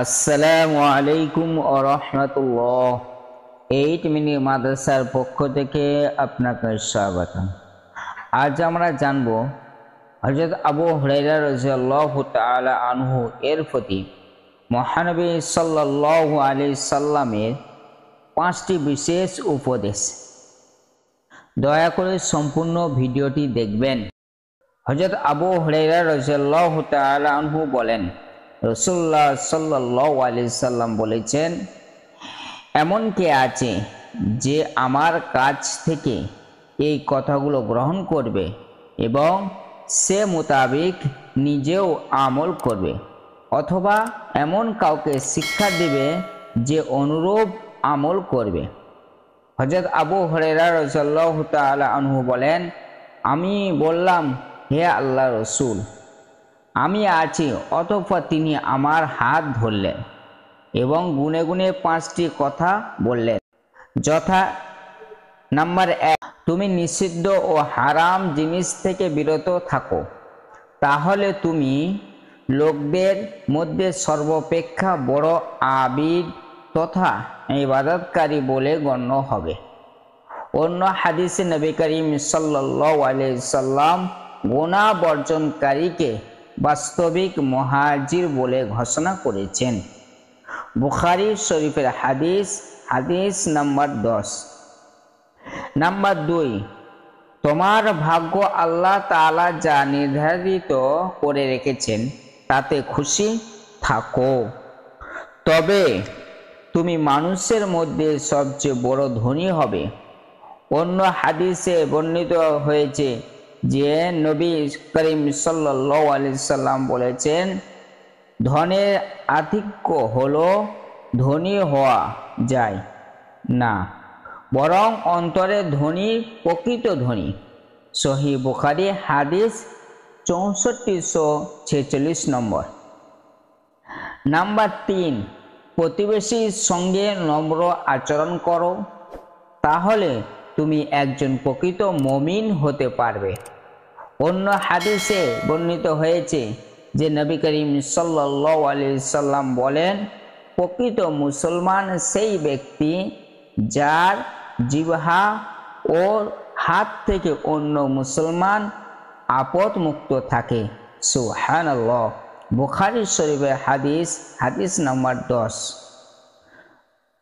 আসসালামু আলাইকুম ওয়া রাহমাতুল্লাহ। 8 মিনিট মাদ্রাসার পক্ষ থেকে আপনাকে স্বাগতম। আজ আমরা জানব হযরত আবু হুরায়রা রাদিয়াল্লাহু তাআলা আনহু এর প্রতি মহানবী সাল্লাল্লাহু আলাইহি সাল্লামের 5টি বিশেষ উপদেশ। দয়া করে সম্পূর্ণ ভিডিওটি দেখবেন। হযরত আবু হুরায়রা রাদিয়াল্লাহু তাআলা আনহু বলেন, রাসূলুল্লাহ সাল্লাল্লাহু আলাইহি সাল্লাম বলেছেন, এমন কে আছে যে আমার কাছ থেকে এই কথাগুলো গ্রহণ করবে এবং সে মোতাবেক নিজেও আমল করবে, অথবা এমন কাউকে শিক্ষা দেবে যে অনুরূপ আমল করবে। হযরত আবু হুরায়রা রাদিয়াল্লাহু তাআলা আনহু বলেন, আমি বললাম, হে আল্লাহর রাসূল, আমি আছি। অতঃপর তিনি আমার হাত ধরলেন এবং গুনে গুনে 5টি কথা বললেন, যথা: নাম্বার 1, তুমি নিষিদ্ধ ও হারাম জিনিস থেকে বিরত থাকো, তাহলে তুমি লোকদের মধ্যে সর্বাপেক্ষা বড় আবিদ তথা ইবাদতকারী বলে গণ্য হবে। অন্য হাদিসে নবী করিম সাল্লাল্লাহু আলাইহি সাল্লাম গুনাহ বর্জনকারীকে বাস্তবিক মুহাজির বলে ঘোষণা করেছেন। বুখারী শরীফের হাদিস নাম্বার 10। নাম্বার 2, তোমার ভাগ্য আল্লাহ তাআলা যা নির্ধারিত করে রেখেছেন তাতে খুশি থাকো, তবে তুমি মানুষের মধ্যে সবচেয়ে বড় ধনী হবে। অন্য হাদিসে বর্ণিত হয়েছে যে নবী করিম সাল্লাল্লাহু আলাইহি সাল্লাম বলেছেন, ধনের আধিক্য হলো ধনী হওয়া যায় না, বরং অন্তরে ধনী প্রকৃত ধনী। সহিহ বুখারী হাদিস 6446 নম্বর। নাম্বার 3, প্রতিবেশীর সঙ্গে নম্র আচরণ করো, তাহলে তুমি একজন প্রকৃত মুমিন হতে পারবে। অন্য হাদিসে বর্ণিত হয়েছে যে নবী করিম সাল্লাল্লাহু আলাইহি সাল্লাম বলেন, প্রকৃত মুসলমান সেই ব্যক্তি যার জিহ্বা ও হাত থেকে অন্য মুসলমান আপদ মুক্ত থাকে। সুবহানাল্লাহ। বুখারী শরীফের হাদিস নাম্বার 10।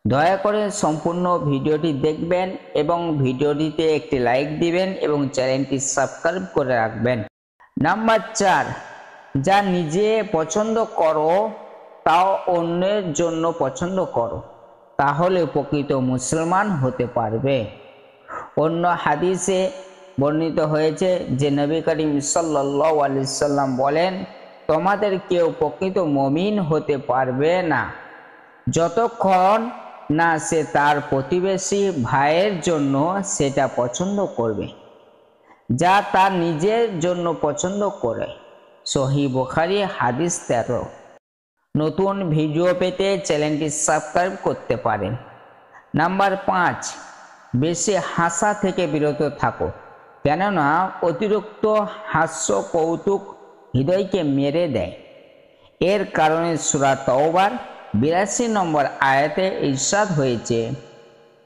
দয়া করে সম্পূর্ণ ভিডিওটি দেখবেন এবং ভিডিওটিতে একটি লাইক দিবেন এবং চ্যানেলটি সাবস্ক্রাইব করে রাখবেন। নাম্বার 4, যা নিজে পছন্দ করো তাও অন্যের জন্য পছন্দ করো, তাহলে প্রকৃত মুসলমান হতে পারবে। অন্য হাদিসে বর্ণিত হয়েছে যে নবী করিম সাল্লাল্লাহু আলাইহি সাল্লাম বলেন, তোমাদের কেউ প্রকৃত মুমিন হতে পারবে না যতক্ষণ না সে তার প্রতিবেশী ভাইয়ের জন্য সেটা পছন্দ করবে যা তার নিজের জন্য পছন্দ করে। সহিহ বুখারী হাদিস 13। নতুন ভিডিও পেতে চ্যানেলটি সাবস্ক্রাইব করতে পারেন। নাম্বার 5, বেশি হাসা থেকে বিরত থাকো, কেননা অতিরিক্ত হাস্য কৌতুক হৃদয়কে মেরে দেয়। এর কারণে সূরা তাওবার 82 নম্বর আয়াতে ইরশাদ হয়েছে,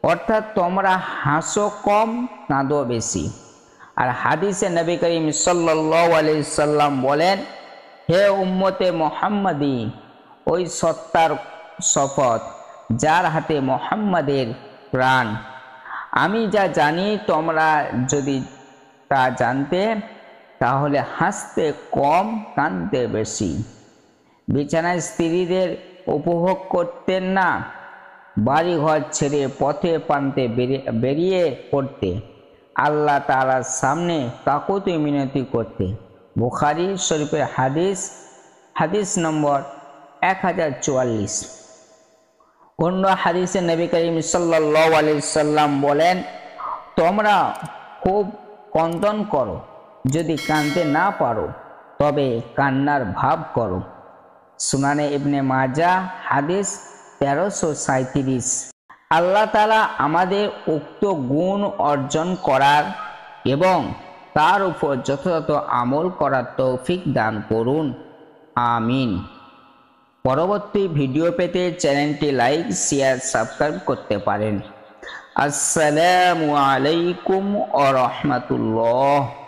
অর্থাৎ তোমরা হাসো কম, কাঁদো বেশি। আর হাদিসে নবী করিম সাল্লাল্লাহু আলাইহি সাল্লাম বলেন, হে উম্মতে মুহাম্মাদি, ওই সত্তার শপথ যার হাতে মুহাম্মাদের প্রাণ, আমি যা জানি তোমরা যদি তা জানতে তাহলে হাসতে কম, কাঁদতে বেশি। বিছানায় স্ত্রীদের উপভোগ করতেন না, বাড়িঘর ছেড়ে পথে প্রান্তে বেরিয়ে পড়তে, আল্লাহ তাআলার সামনে কাকুতি মিনতি করতে। বুখারী শরীফের হাদিস নম্বর 1044। অন্য হাদিসে নবী করিম সাল্লাল্লাহু আলাইহি সাল্লাম বলেন, তোমরা খুব ক্রন্দন করো, যদি কাঁদতে না পারো তবে কান্নার ভাব করো। সুনানে ইবনে মাজাহ হাদিস 1337। আল্লাহ তাআলা আমাদের উক্ত গুণ অর্জন করার এবং তার উপর যথাযথ আমল করার তৌফিক দান করুন। আমিন। পরবর্তী ভিডিও পেতে চ্যানেলটি লাইক, শেয়ার, সাবস্ক্রাইব করতে পারেন। আসসালামু আলাইকুম ওয়া রাহমাতুল্লাহ।